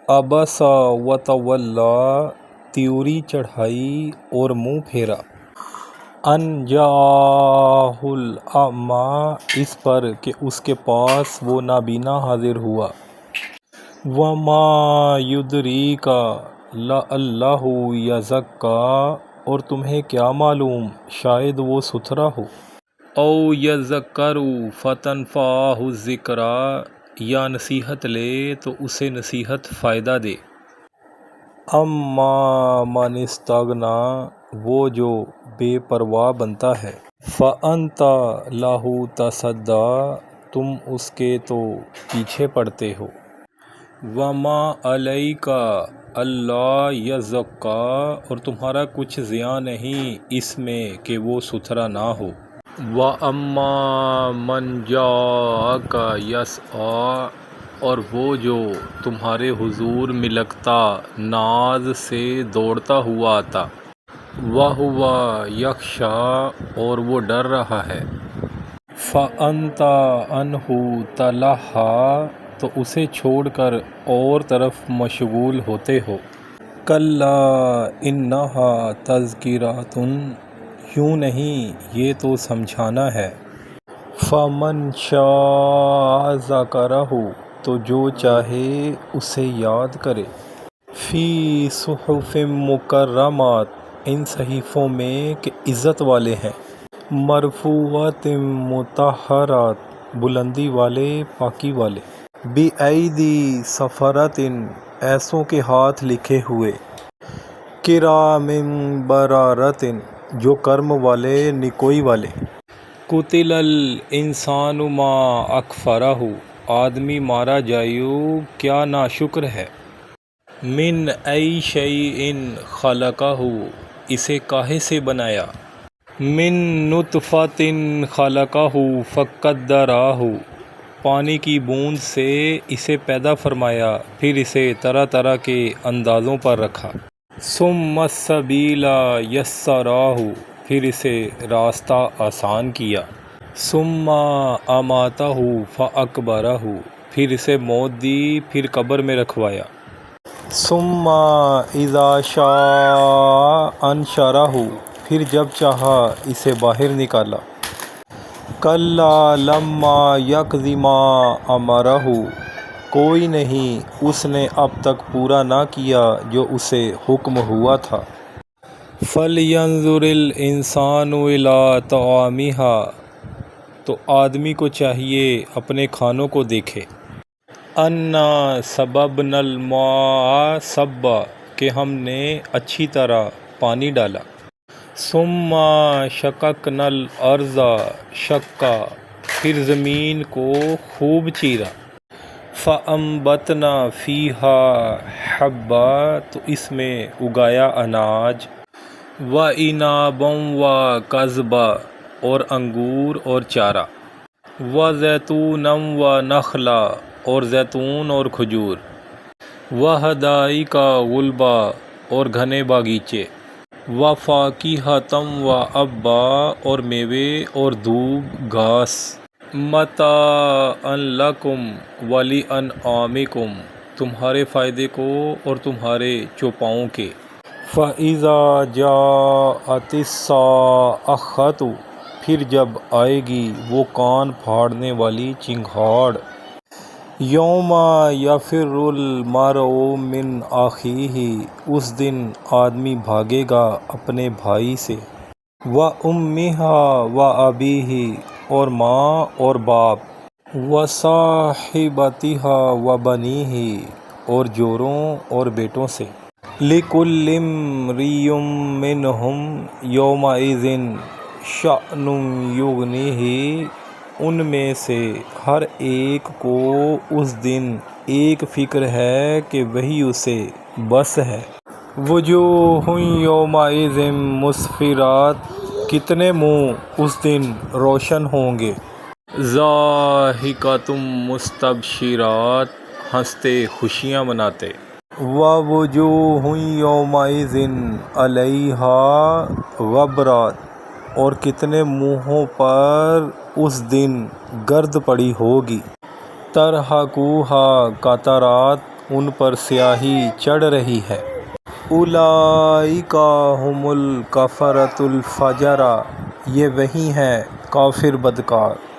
ابسا وتولا، تیوری چڑھائی اور منہ پھیرا، ان جاءہ الاعمی، اس پر کہ اس کے پاس وہ نابینا حاضر ہوا، وما یدریک لعلہ یزکی، اور تمہیں کیا معلوم شاید وہ ستھرا ہو، او یذکر فتنفعہ الذکریٰ، یا نصیحت لے تو اسے نصیحت فائدہ دے، اما من استغنی، وہ جو بے پرواہ بنتا ہے، فانت لہ تصدیٰ، تم اس کے تو پیچھے پڑتے ہو، وما علیک الا یزکی، اور تمہارا کچھ زیاں نہیں اس میں کہ وہ ستھرا نہ ہو، واما من جاءک یسعی، اور وہ جو تمہارے حضور ملکتا ناز سے دوڑتا ہوا آتا، وہو یخشی، اور وہ ڈر رہا ہے، فانت عنہ تلہی، تو اسے چھوڑ کر اور طرف مشغول ہوتے ہو، کلا انہا تذکرۃ، یوں نہیں یہ تو سمجھانا ہے، فمن شاء ذکرہ، تو جو چاہے اسے یاد کرے، فی صحف مکرمات، ان صحیفوں میں کہ عزت والے ہیں، مرفوعات مطہرات، بلندی والے پاکی والے، بِأَیْدِی سفرۃ، ایسوں کے ہاتھ لکھے ہوئے، کرام بررۃ، جو کرم والے نیکوئی والے، قتل الانسان ما اکفرہ، آدمی مارا جایو کیا ناشکر ہے، من ای شیء خلقہ، اسے کاہے سے بنایا، من نطفۃ خلقہ فقدرہ، پانی کی بوند سے اسے پیدا فرمایا پھر اسے طرح طرح کے اندازوں پر رکھا، ثم السبیل یسرہ، پھر اسے راستہ آسان کیا، ثم اماتہ فاقبرہ، پھر اسے موت دی پھر قبر میں رکھوایا، ثم اذا شاء انشرہ، پھر جب چاہا اسے باہر نکالا، کلا لما یقض ما امرہ، کوئی نہیں اس نے اب تک پورا نہ کیا جو اسے حکم ہوا تھا، فلینظر الانسان الی طعامہ، تو آدمی کو چاہیے اپنے کھانوں کو دیکھے، انا صببنا الماء صبا، کہ ہم نے اچھی طرح پانی ڈالا، ثم شققنا الارض شقا، پھر زمین کو خوب چیرا، فانبتنا فیہا حبا، تو اس میں اگایا اناج، وعنبا وقضبا، اور انگور اور چارہ، وزیتونا ونخلا، اور زیتون اور کھجور، وحدائق غلبا، اور گھنے باغیچے، وفاکہۃ وابا، اور میوے اور دوب گھاس، متاعا لکم ولانعامکم، تمہارے فائدے کو اور تمہارے چوپاؤں کے، فَإِذَا جَاءَتِ الصَّاخَّةُ، پھر جب آئے گی وہ کان پھاڑنے والی چنگھاڑ، یوم یفر المرء من اخیہ، اس دن آدمی بھاگے گا اپنے بھائی سے، وامہ وابیہ، اور ماں اور باپ، وصاحبتہ وبنیہ، اور جوڑوں اور بیٹوں سے، لکل امرئ منہم یومئذ شأن یغنیہ، ان میں سے ہر ایک کو اس دن ایک فکر ہے کہ وہی اسے بس ہے، وجوہ یومئذ مسفرۃ، کتنے منہ اس دن روشن ہوں گے، ضاحکۃ مستبشرات، ہنستے خوشیاں مناتے، ووجوہ یومئذ علیہا غبرۃ، اور کتنے منہوں پر اس دن گرد پڑی ہوگی، ترہقوہا قطرۃ، ان پر سیاہی چڑھ رہی ہے۔ اولئک ھم الکفرۃ الفجرہ، یہ وہی ہیں کافر بدکار۔